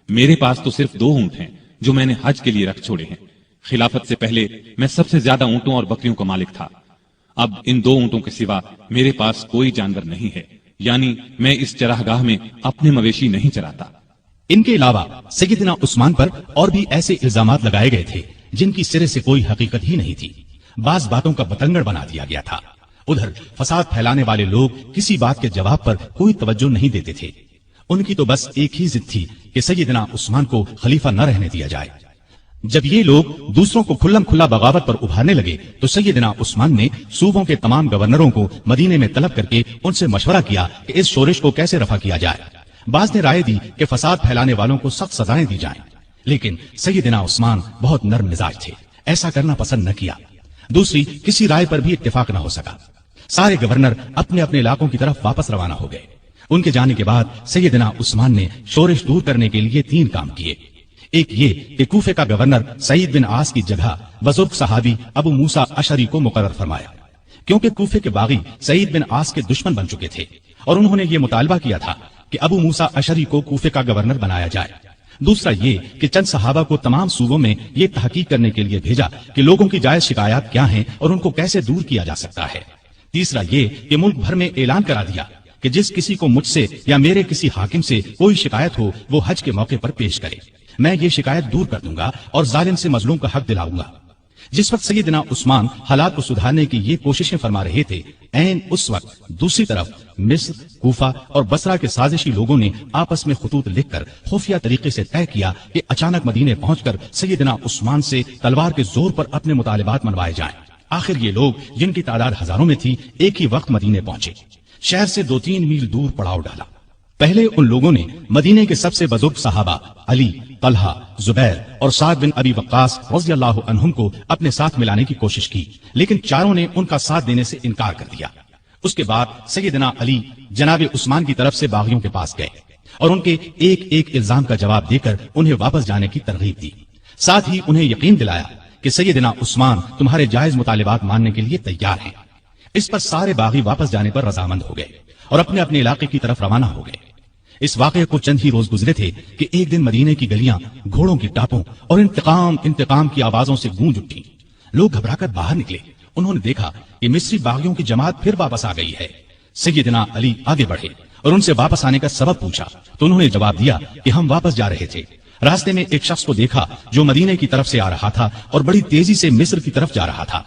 B: میرے پاس تو صرف 2 اونٹ ہیں جو میں نے حج کے لیے رکھ چھوڑے ہیں۔ خلافت سے پہلے میں سب سے زیادہ اونٹوں اور بکریوں کا مالک تھا۔ اب ان 2 اونٹوں کے سوا میرے پاس کوئی جانور نہیں ہے، یعنی میں اس چراگاہ میں اپنے مویشی نہیں چراتا۔
A: ان کے علاوہ سیدنا عثمان پر اور بھی ایسے الزامات لگائے گئے تھے جن کی سرے سے کوئی حقیقت ہی نہیں تھی۔ بعض باتوں کا بتنگڑ بنا دیا گیا تھا۔ ادھر فساد پھیلانے والے لوگ کسی بات کے جواب پر کوئی توجہ نہیں دیتے تھے۔ ان کی تو بس ایک ہی ضد تھی کہ سیدنا عثمان کو خلیفہ نہ رہنے دیا جائے۔ جب یہ لوگ دوسروں کو کھلم کھلا بغاوت پر ابھارنے لگے تو سیدنا عثمان نے صوبوں کے تمام گورنروں کو مدینے میں طلب کر کے ان سے مشورہ کیا کہ اس شورش کو کیسے رفع کیا جائے۔ بعض نے رائے دی کہ فساد پھیلانے والوں کو سخت سزائیں دی جائیں، لیکن سیدنا عثمان بہت نرم مزاج تھے، ایسا کرنا پسند نہ کیا۔ دوسری کسی رائے پر بھی اتفاق نہ ہو سکا۔ سارے گورنر اپنے اپنے علاقوں کی طرف واپس روانہ ہو گئے۔ ان کے جانے کے بعد سیدنا عثمان نے شورش دور کرنے کے لیے 3 کام کیے۔ ایک یہ کہ کوفے کا گورنر سعید بن عاص کی جگہ بزرگ صحابی ابو موسیٰ اشعری کو مقرر فرمایا، کیونکہ کوفے کے باغی سعید بن عاص کے دشمن بن چکے تھے اور انہوں نے یہ مطالبہ کیا تھا کہ ابو موسیٰ اشعری کو کوفے کا گورنر بنایا جائے۔ دوسرا یہ کہ چند صحابہ کو تمام صوبوں میں یہ تحقیق کرنے کے لیے بھیجا کہ لوگوں کی جائز شکایات کیا ہیں اور ان کو کیسے دور کیا جا سکتا ہے۔ تیسرا یہ کہ ملک بھر میں اعلان کرا دیا کہ جس کسی کو مجھ سے یا میرے کسی حاکم سے کوئی شکایت ہو وہ حج کے موقع پر پیش کرے، میں یہ شکایت دور کر دوں گا اور ظالم سے مظلوم کا حق دلاؤں گا۔ جس وقت سیدنا عثمان حالات کو سدھارنے کی یہ کوششیں فرما رہے تھے، عین اس وقت دوسری طرف مصر، کوفہ اور بصرہ کے سازشی لوگوں نے آپس میں خطوط لکھ کر خفیہ طریقے سے طے کیا کہ اچانک مدینے پہنچ کر سیدنا عثمان سے تلوار کے زور پر اپنے مطالبات منوائے جائیں۔ آخر یہ لوگ جن کی تعداد ہزاروں میں تھی ایک ہی وقت مدینے پہنچے، شہر سے 2-3 میل دور پڑاؤ ڈالا۔ پہلے ان لوگوں نے مدینے کے سب سے بزرگ صحابہ علی، طلحہ، زبیر اور سعد بن ابی وقاص رضی اللہ عنہم کو اپنے ساتھ ملانے کی کوشش کی، لیکن چاروں نے ان کا ساتھ دینے سے انکار کر دیا۔ اس کے بعد سیدنا علی جناب عثمان کی طرف سے باغیوں کے پاس گئے اور ان کے ایک ایک الزام کا جواب دے کر انہیں واپس جانے کی ترغیب دی، ساتھ ہی انہیں یقین دلایا کہ سیدنا عثمان تمہارے جائز مطالبات ماننے کے لیے تیار ہیں۔ اس پر سارے باغی واپس جانے پر رضامند ہو گئے اور اپنے اپنے علاقے کی طرف روانہ ہو گئے۔ اس واقعے کو چند ہی روز گزرے تھے کہ ایک دن مدینے کی گلیاں گھوڑوں کی ٹاپوں اور انتقام کی آوازوں سے گونج اٹھی۔ لوگ گھبرا کر باہر نکلے، انہوں نے دیکھا کہ مصری باغیوں کی جماعت پھر واپس آ گئی ہے۔ سیدنا علی آگے بڑھے اور ان سے واپس آنے کا سبب پوچھا تو انہوں نے جواب دیا کہ ہم واپس جا رہے تھے، راستے میں ایک شخص کو دیکھا جو مدینے کی طرف سے آ رہا تھا اور بڑی تیزی سے مصر کی طرف جا رہا تھا،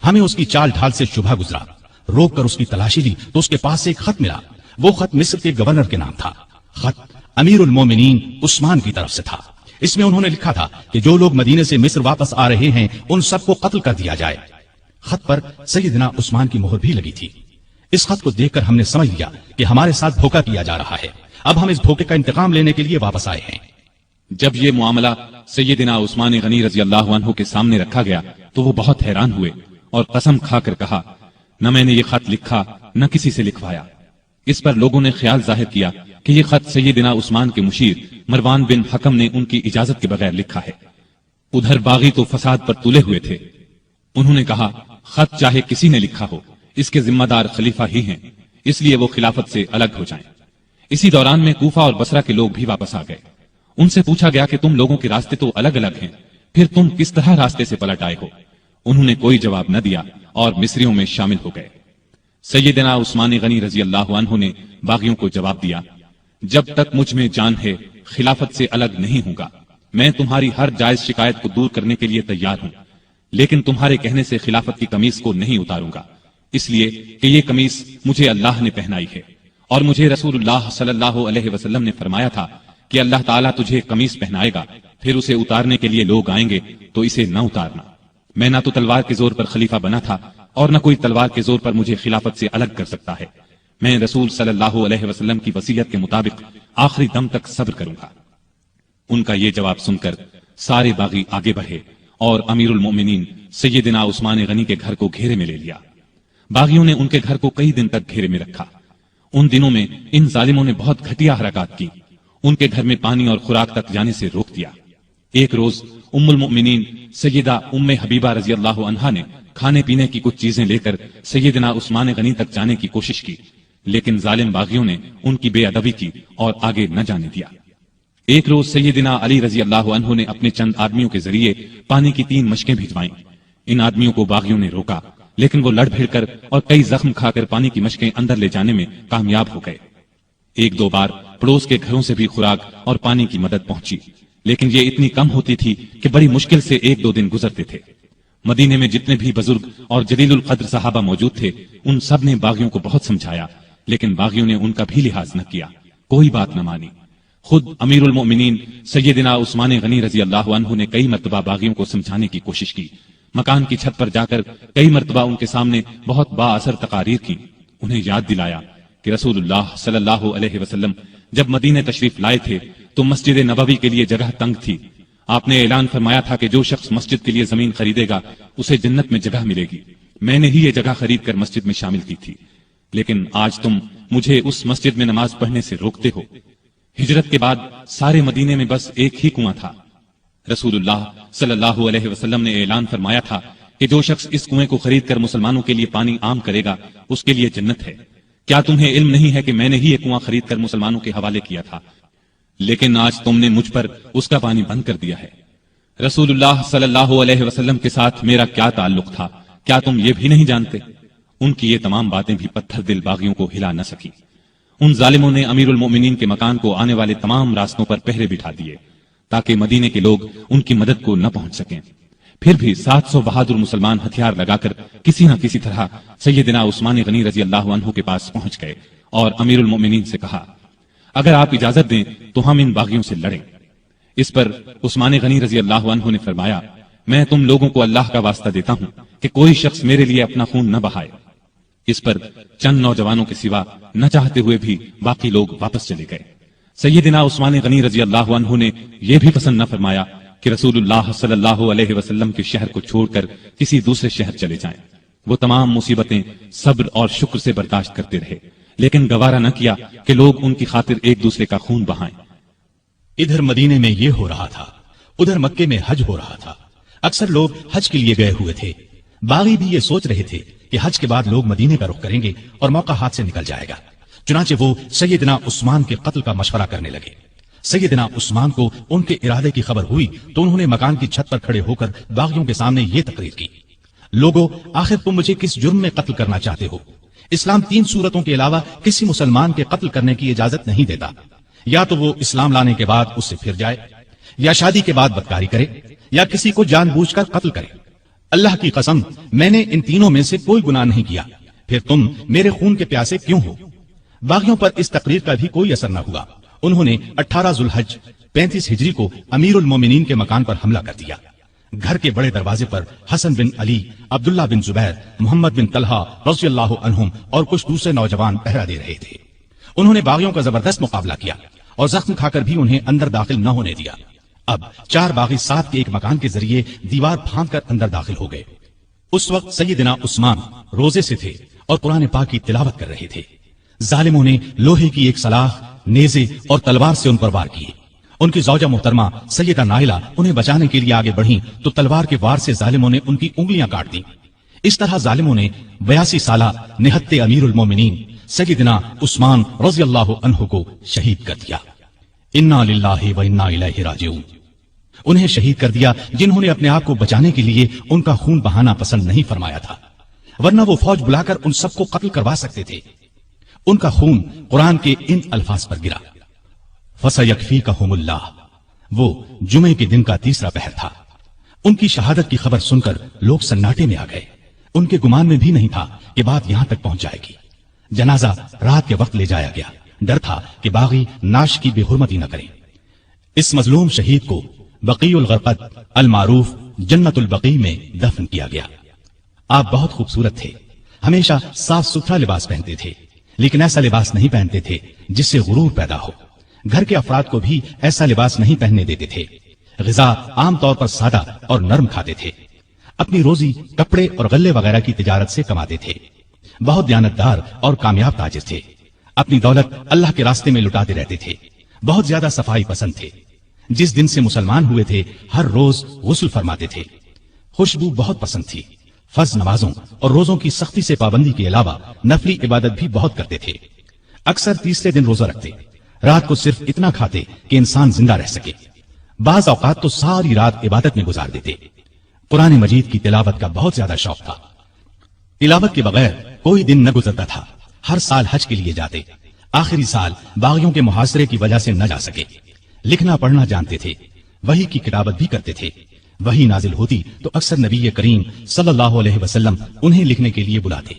A: ہمیں اس کی چال ڈھال سے شبہ گزرا، روک کر اس کی تلاشی لی تو اس کے پاس سے ایک خط ملا، وہ خط مصر کے گورنر کے نام تھا، خط امیر المومنین عثمان کی طرف سے تھا۔ اس میں انہوں نے لکھا تھا کہ جو لوگ مدینے سے مصر واپس آ رہے ہیں ان سب کو قتل کر دیا جائے۔ خط پر سیدنا عثمان کی مہر بھی لگی تھی۔ اس خط کو دیکھ کر ہم نے سمجھ لیا کہ ہمارے ساتھ دھوکہ کیا جا رہا ہے، اب ہم اس دھوکے کا انتقام لینے کے لیے واپس آئے ہیں۔
B: جب یہ معاملہ سیدنا عثمان غنی رضی اللہ عنہ کے سامنے رکھا گیا تو وہ بہت حیران ہوئے اور قسم کھا کر کہا، نہ میں نے یہ خط لکھا نہ کسی سے لکھوایا۔ اس پر لوگوں نے خیال ظاہر کیا کہ یہ خط سیدنا عثمان کے مشیر مروان بن حکم نے ان کی اجازت کے بغیر لکھا ہے۔ ادھر باغی تو فساد پر تلے ہوئے تھے، انہوں نے کہا خط چاہے کسی نے لکھا ہو اس کے ذمہ دار خلیفہ ہی ہیں، اس لیے وہ خلافت سے الگ ہو جائیں۔ اسی دوران میں کوفہ اور بصرہ کے لوگ بھی واپس آ گئے۔ ان سے پوچھا گیا کہ تم لوگوں کے راستے تو الگ الگ ہیں، پھر تم کس طرح راستے سے پلٹ آئے ہو؟ انہوں نے کوئی جواب نہ دیا اور مصریوں میں شامل ہو گئے۔ سیدنا عثمان غنی رضی اللہ عنہ نے باغیوں کو جواب دیا، جب تک مجھ میں جان ہے خلافت سے الگ نہیں ہوں گا، میں تمہاری ہر جائز شکایت کو دور کرنے کے لیے تیار ہوں، لیکن تمہارے کہنے سے خلافت کی قمیص کو نہیں اتاروں گا، اس لیے کہ یہ قمیص مجھے اللہ نے پہنائی ہے اور مجھے رسول اللہ صلی اللہ علیہ وسلم نے فرمایا تھا کہ اللہ تعالیٰ تجھے قمیص پہنائے گا، پھر اسے اتارنے کے لیے لوگ آئیں گے تو اسے نہ اتارنا۔ میں نہ تو تلوار کے زور پر خلیفہ بنا تھا اور نہ کوئی تلوار کے زور پر مجھے خلافت سے الگ کر سکتا ہے، میں رسول صلی اللہ علیہ وسلم کی وصیت کے مطابق آخری دم تک صبر کروں گا۔ ان کا یہ جواب سن کر سارے باغی آگے بڑھے اور امیر المومنین سیدنا عثمان غنی کے گھر کو گھیرے میں لے لیا۔ باغیوں نے ان کے گھر کو کئی دن تک گھیرے میں رکھا۔ ان دنوں میں ان ظالموں نے بہت گھٹیا حرکات کی، ان کے گھر میں پانی اور خوراک تک جانے سے روک دیا۔ ایک روز ام المؤمنین سیدہ ام حبیبہ رضی اللہ عنہا نے کھانے پینے کی کچھ چیزیں لے کر سیدنا عثمان غنی تک جانے کی کوشش کی، لیکن ظالم باغیوں نے ان کی بے ادبی کی اور آگے نہ جانے دیا۔ ایک روز سیدنا علی رضی اللہ عنہ نے اپنے چند آدمیوں کے ذریعے پانی کی 3 مشکیں بھجوائیں۔ ان آدمیوں کو باغیوں نے روکا، لیکن وہ لڑ بھیڑ کر اور کئی زخم کھا کر پانی کی مشکیں اندر لے جانے میں کامیاب ہو گئے۔ 1-2 بار پڑوس کے گھروں سے بھی خوراک اور پانی کی مدد پہنچی، لیکن یہ اتنی کم ہوتی تھی کہ بڑی مشکل سے 1-2 دن گزرتے تھے۔ مدینے میں جتنے بھی بزرگ اور جلیل القدر صحابہ موجود تھے ان سب نے باغیوں کو بہت سمجھایا، لیکن باغیوں نے ان کا بھی لحاظ نہ کیا، کوئی بات نہ مانی۔ خود امیر المؤمنین سیدنا عثمان غنی رضی اللہ عنہ نے کئی مرتبہ باغیوں کو سمجھانے کی کوشش کی، مکان کی چھت پر جا کر کئی مرتبہ ان کے سامنے بہت با اثر تقاریر کی، انہیں یاد دلایا کہ رسول اللہ صلی اللہ علیہ وسلم جب مدینے تشریف لائے تھے تو مسجد نبوی کے لیے جگہ تنگ تھی، آپ نے اعلان فرمایا تھا کہ جو شخص مسجد کے لیے زمین خریدے گا اسے جنت میں جگہ ملے گی، میں نے ہی یہ جگہ خرید کر مسجد میں شامل کی تھی، لیکن آج تم مجھے اس مسجد میں نماز پڑھنے سے روکتے ہو؟ ہجرت کے بعد سارے مدینے میں بس ایک ہی کنواں تھا۔ رسول اللہ صلی اللہ علیہ وسلم نے اعلان فرمایا تھا کہ جو شخص اس کنویں کو خرید کر مسلمانوں کے لیے پانی عام کرے گا اس کے لیے جنت ہے۔ کیا تمہیں علم نہیں ہے کہ میں نے ہی یہ کنواں خرید کر مسلمانوں کے حوالے کیا تھا، لیکن آج تم نے مجھ پر اس کا پانی بند کر دیا ہے۔ رسول اللہ صلی اللہ علیہ وسلم کے ساتھ میرا کیا تعلق تھا، کیا تم یہ بھی نہیں جانتے؟ ان کی یہ تمام باتیں بھی پتھر دل باغیوں کو ہلا نہ سکی۔ ان ظالموں نے امیر المومنین کے مکان کو آنے والے تمام راستوں پر پہرے بٹھا دیے تاکہ مدینے کے لوگ ان کی مدد کو نہ پہنچ سکیں۔ پھر بھی 700 بہادر مسلمان ہتھیار لگا کر کسی نہ کسی طرح سیدنا عثمان غنی رضی اللہ عنہ کے پاس پہنچ گئے اور امیر المومنین سے کہا، اگر آپ اجازت دیں تو ہم ان باغیوں سے لڑیں۔ اس پر عثمان غنی رضی اللہ عنہ نے فرمایا، میں تم لوگوں کو اللہ کا واسطہ دیتا ہوں کہ کوئی شخص میرے لیے اپنا خون نہ بہائے۔ اس پر چند نوجوانوں کے سوا نہ چاہتے ہوئے بھی باقی لوگ واپس چلے گئے۔ سیدنا عثمان غنی رضی اللہ عنہ نے یہ بھی پسند نہ فرمایا کہ رسول اللہ صلی اللہ علیہ وسلم کے شہر کو چھوڑ کر کسی دوسرے شہر چلے جائیں۔ وہ تمام مصیبتیں صبر اور شکر سے برداشت کرتے رہے، لیکن گوارا نہ کیا کہ لوگ ان کی خاطر ایک دوسرے کا خون بہائیں۔
A: ادھر مدینے میں یہ ہو رہا تھا، ادھر مکے میں حج ہو رہا تھا۔ اکثر لوگ حج کے لیے گئے ہوئے تھے۔ باغی بھی یہ سوچ رہے تھے کہ حج کے بعد لوگ مدینے کا رخ کریں گے اور موقع ہاتھ سے نکل جائے گا، چنانچہ وہ سیدنا عثمان کے قتل کا مشورہ کرنے لگے۔ سیدنا عثمان کو ان کے ارادے کی خبر ہوئی تو انہوں نے مکان کی چھت پر کھڑے ہو کر باغیوں کے سامنے یہ تقریر کی، لوگو آخر تم مجھے کس جرم میں قتل کرنا چاہتے ہو؟ اسلام 3 صورتوں کے علاوہ کسی مسلمان کے قتل کرنے کی اجازت نہیں دیتا، یا تو وہ اسلام لانے کے بعد اس سے پھر جائے، یا شادی کے بعد بدکاری کرے، یا کسی کو جان بوجھ کر قتل کرے۔ اللہ کی قسم میں نے ان تینوں میں سے کوئی گناہ نہیں کیا، پھر تم میرے خون کے پیاسے کیوں ہو؟ باغیوں پر اس تقریر کا بھی کوئی اثر نہ ہوا۔ انہوں نے 18 ذوالحج 35 ہجری کو امیر المومنین کے مکان پر حملہ کر دیا۔ گھر کے بڑے دروازے پر حسن بن علی، عبداللہ بن زبیر، محمد بن طلحہ رضی اللہ عنہم اور کچھ دوسرے نوجوان پہرا دے رہے تھے۔ انہوں نے باغیوں کا زبردست مقابلہ کیا اور زخم کھا کر بھی انہیں اندر داخل نہ ہونے دیا۔ اب 4 باغی ساتھ کے ایک مکان کے ذریعے دیوار پھاند کر اندر داخل ہو گئے۔ اس وقت سیدنا عثمان روزے سے تھے اور قرآن پاک کی تلاوت کر رہے تھے۔ ظالموں نے لوہے کی ایک سلاخ، نیزے اور تلوار سے ان پر وار کیے۔ ان کی زوجہ محترمہ سیدہ نائلہ انہیں بچانے کے لیے آگے بڑھیں تو تلوار کے وار سے ظالموں نے ان کی انگلیاں کاٹ دیں۔ اس طرح ظالموں نے 82 سالہ نہتے امیر المومنین سیدنا عثمان رضی اللہ عنہ کو شہید کر دیا۔ انا للہ و انا الیہ راجعون۔ انہیں شہید کر دیا جنہوں نے اپنے آپ کو بچانے کے لیے ان کا خون بہانا پسند نہیں فرمایا تھا، ورنہ وہ فوج بلا کر ان سب کو قتل کروا سکتے تھے۔ ان کا خون قرآن کے ان الفاظ پر گرا، فَسَيَكْفِيكَهُمُ اللَّهُ۔ وہ جمعے کے دن کا تیسرا پہر تھا۔ ان کی شہادت کی خبر سن کر لوگ سناٹے میں آ گئے۔ ان کے گمان میں بھی نہیں تھا کہ بات یہاں تک پہنچ جائے گی۔ جنازہ رات کے وقت لے جایا گیا، ڈر تھا کہ باغی ناش کی بے حرمتی نہ کریں۔ اس مظلوم شہید کو بقیع الغرقد المعروف جنت البقیع میں دفن کیا گیا۔ آپ بہت خوبصورت تھے، ہمیشہ صاف ستھرا لباس پہنتے تھے، لیکن ایسا لباس نہیں پہنتے تھے جس سے غرور پیدا ہو۔ گھر کے افراد کو بھی ایسا لباس نہیں پہننے دیتے تھے۔ غذا عام طور پر سادہ اور نرم کھاتے تھے۔ اپنی روزی کپڑے اور غلے وغیرہ کی تجارت سے کماتے تھے۔ بہت دیانتدار اور کامیاب تاجر تھے۔ اپنی دولت اللہ کے راستے میں لٹاتے رہتے تھے۔ بہت زیادہ صفائی پسند تھے۔ جس دن سے مسلمان ہوئے تھے ہر روز غسل فرماتے تھے۔ خوشبو بہت پسند تھی۔ فرض نمازوں اور روزوں کی سختی سے پابندی کے علاوہ نفلی عبادت بھی بہت کرتے تھے۔ اکثر تیسرے دن روزہ رکھتے، رات کو صرف اتنا کھاتے کہ انسان زندہ رہ سکے۔ بعض اوقات تو ساری رات عبادت میں گزار دیتے۔ قرآن مجید کی تلاوت کا بہت زیادہ شوق تھا۔ تلاوت کے بغیر کوئی دن نہ گزرتا تھا۔ ہر سال حج کے لیے جاتے، آخری سال باغیوں کے محاصرے کی وجہ سے نہ جا سکے۔ لکھنا پڑھنا جانتے تھے، وحی کی کتابت بھی کرتے تھے۔ وحی نازل ہوتی تو اکثر نبی کریم صلی اللہ علیہ وسلم انہیں لکھنے کے لیے بلاتے۔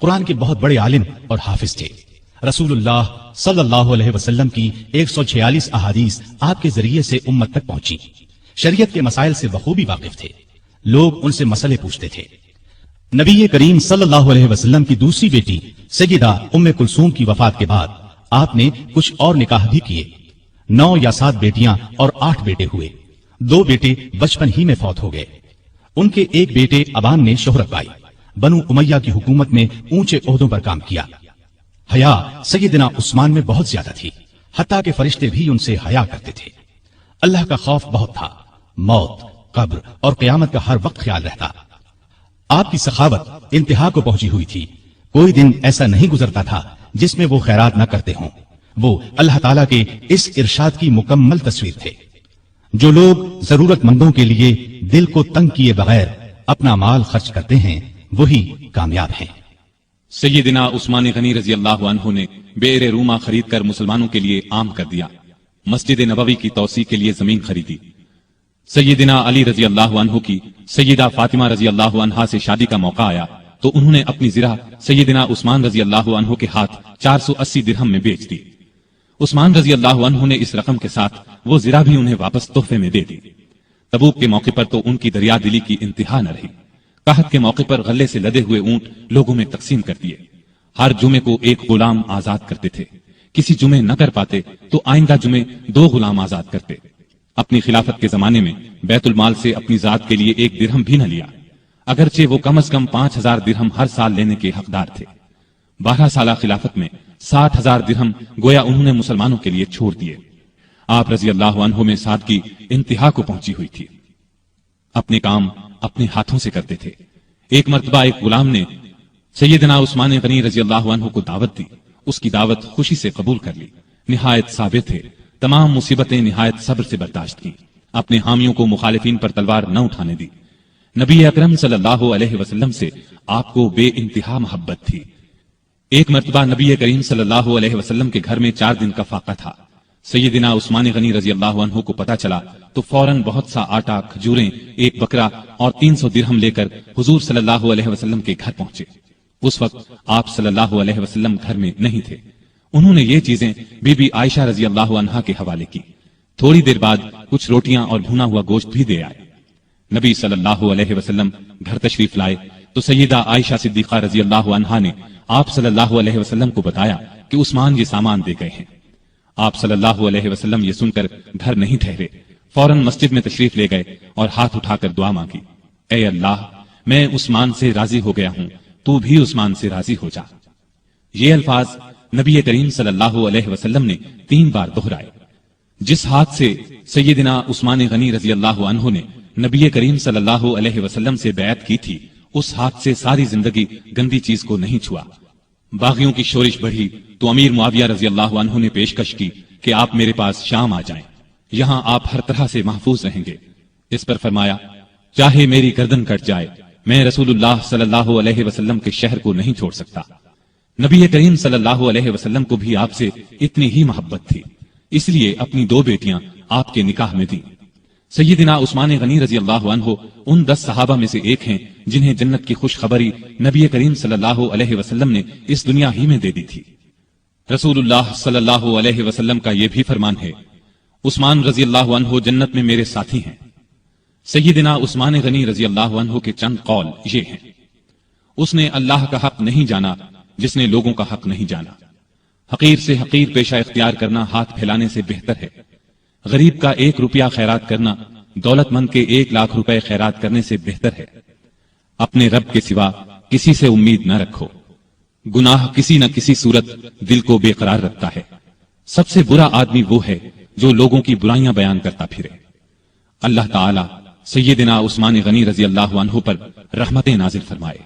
A: قرآن کے بہت بڑے عالم اور حافظ تھے۔ رسول اللہ صلی اللہ علیہ وسلم کی 146 احادیث آپ کے ذریعے سے امت تک پہنچی۔ شریعت کے مسائل سے بخوبی واقف تھے۔ لوگ ان سے مسئلے پوچھتے تھے۔ نبی کریم صلی اللہ علیہ وسلم کی دوسری بیٹی سیدہ ام کلثوم کی وفات کے بعد آپ نے کچھ اور نکاح بھی کیے۔ 9 یا 7 بیٹیاں اور 8 بیٹے ہوئے۔ 2 بیٹے بچپن ہی میں فوت ہو گئے۔ ان کے ایک بیٹے ابان نے شہرت پائی، بنو امیہ کی حکومت میں اونچے عہدوں پر کام کیا۔ حیا سیدنا عثمان میں بہت زیادہ تھی، حتیٰ کہ فرشتے بھی ان سے حیا کرتے تھے۔ اللہ کا خوف بہت تھا، موت، قبر اور قیامت کا ہر وقت خیال رہتا۔ آپ کی سخاوت انتہا کو پہنچی ہوئی تھی، کوئی دن ایسا نہیں گزرتا تھا جس میں وہ خیرات نہ کرتے ہوں۔ وہ اللہ تعالیٰ کے اس ارشاد کی مکمل تصویر تھے۔ جو لوگ ضرورت مندوں کے لیے دل کو تنگ کیے بغیر اپنا مال خرچ کرتے ہیں وہی کامیاب ہیں۔
B: سیدنا عثمان غنی رضی اللہ عنہ نے بئر روما خرید کر مسلمانوں کے لیے عام کر دیا، مسجد نبوی کی توسیع کے لیے زمین خریدی۔ سیدنا علی رضی اللہ عنہ کی سیدہ فاطمہ رضی اللہ عنہا سے شادی کا موقع آیا تو انہوں نے اپنی زرہ سیدنا عثمان رضی اللہ عنہ کے ہاتھ 480 درہم میں بیچ دی۔ عثمان رضی اللہ عنہ نے اس رقم کے ساتھ وہ زرہ بھی انہیں واپس تحفے میں دے دی۔ تبوک کے موقع پر تو ان کی دریا دلی کی انتہا نہ رہی۔ قحط کے موقع پر غلے سے لدے ہوئے اونٹ لوگوں میں تقسیم کر دیے۔ ہر جمعے کو ایک غلام آزاد کرتے تھے، کسی جمعے نہ کر پاتے تو آئندہ جمعے 2 غلام آزاد کرتے۔ اپنی خلافت کے زمانے میں بیت المال سے اپنی ذات کے لیے 1 درہم بھی نہ لیا، اگرچہ وہ کم از کم 5000 درہم ہر سال لینے کے حقدار تھے۔ 12 سالہ خلافت میں 60,000 درہم گویا انہوں نے مسلمانوں کے لیے چھوڑ دیے۔ آپ رضی اللہ عنہ میں سادگی انتہا کو پہنچی ہوئی تھی، اپنے کام اپنے ہاتھوں سے کرتے تھے۔ ایک مرتبہ ایک غلام نے سیدنا عثمان غنی رضی اللہ عنہ کو دعوت دی، اس کی دعوت خوشی سے قبول کر لی، نہایت صابر تھے، تمام مصیبتیں نہایت صبر سے برداشت کی، اپنے حامیوں کو مخالفین پر تلوار نہ اٹھانے دی۔ نبی اکرم صلی اللہ علیہ وسلم سے آپ کو بے انتہا محبت تھی۔ ایک مرتبہ نبی کریم صلی اللہ علیہ وسلم کے گھر میں 4 دن کا فاقہ تھا۔ سیدنا عثمان غنی رضی اللہ عنہ کو پتا چلا تو فوراً بہت سا آٹا، کھجوریں، 1 بکرا اور 300 درہم لے کر حضور صلی اللہ علیہ وسلم کے گھر پہنچے۔ اس وقت آپ صلی اللہ علیہ وسلم گھر میں نہیں تھے۔ انہوں نے یہ چیزیں بی بی عائشہ رضی اللہ عنہا کے حوالے کی۔ تھوڑی دیر بعد کچھ روٹیاں اور بھونا ہوا گوشت بھی دے آئے۔ نبی صلی اللہ علیہ وسلم گھر تشریف لائے تو سیدہ عائشہ صدیقہ رضی اللہ عنہا نے آپ صلی اللہ علیہ وسلم کو بتایا کہ عثمان یہ سامان دے گئے ہیں۔ آپ صلی اللہ علیہ وسلم یہ سن کر گھر نہیں ٹھہرے، فوراً مسجد میں تشریف لے گئے اور ہاتھ اٹھا کر دعا مانگی، اے اللہ، میں عثمان سے راضی ہو گیا ہوں، تو بھی عثمان سے راضی ہو جا۔ یہ الفاظ نبی کریم صلی اللہ علیہ وسلم نے 3 بار دہرائے۔ جس ہاتھ سے سیدنا عثمان غنی رضی اللہ عنہ نے نبی کریم صلی اللہ علیہ وسلم سے بیعت کی تھی، اس ہاتھ سے ساری زندگی گندی چیز کو نہیں چھوا۔ باغیوں کی شورش بڑھی تو امیر معاویہ رضی اللہ عنہ نے پیشکش کی کہ آپ میرے پاس شام آ جائیں، یہاں آپ ہر طرح سے محفوظ رہیں گے۔ اس پر فرمایا، چاہے میری گردن کٹ جائے، میں رسول اللہ صلی اللہ علیہ وسلم کے شہر کو نہیں چھوڑ سکتا۔ نبی کریم صلی اللہ علیہ وسلم کو بھی آپ سے اتنی ہی محبت تھی، اس لیے اپنی 2 بیٹیاں آپ کے نکاح میں دیں۔ سیدنا عثمان غنی رضی اللہ عنہ ان 10 صحابہ میں سے ایک ہیں جنہیں جنت کی خوشخبری نبی کریم صلی اللہ علیہ وسلم نے اس دنیا ہی میں دے دی تھی۔ رسول اللہ صلی اللہ علیہ وسلم کا یہ بھی فرمان ہے، عثمان رضی اللہ عنہ جنت میں میرے ساتھی ہیں۔ سیدنا عثمان غنی رضی اللہ عنہ کے چند قول یہ ہیں، اس نے اللہ کا حق نہیں جانا جس نے لوگوں کا حق نہیں جانا۔ حقیر سے حقیر پیشہ اختیار کرنا ہاتھ پھیلانے سے بہتر ہے۔ غریب کا 1 روپیہ خیرات کرنا دولت مند کے 1 لاکھ روپے خیرات کرنے سے بہتر ہے۔ اپنے رب کے سوا کسی سے امید نہ رکھو، گناہ کسی نہ کسی صورت دل کو بے قرار رکھتا ہے۔ سب سے برا آدمی وہ ہے جو لوگوں کی برائیاں بیان کرتا پھرے۔ اللہ تعالی سیدنا عثمان غنی رضی اللہ عنہ پر رحمتیں نازل فرمائے۔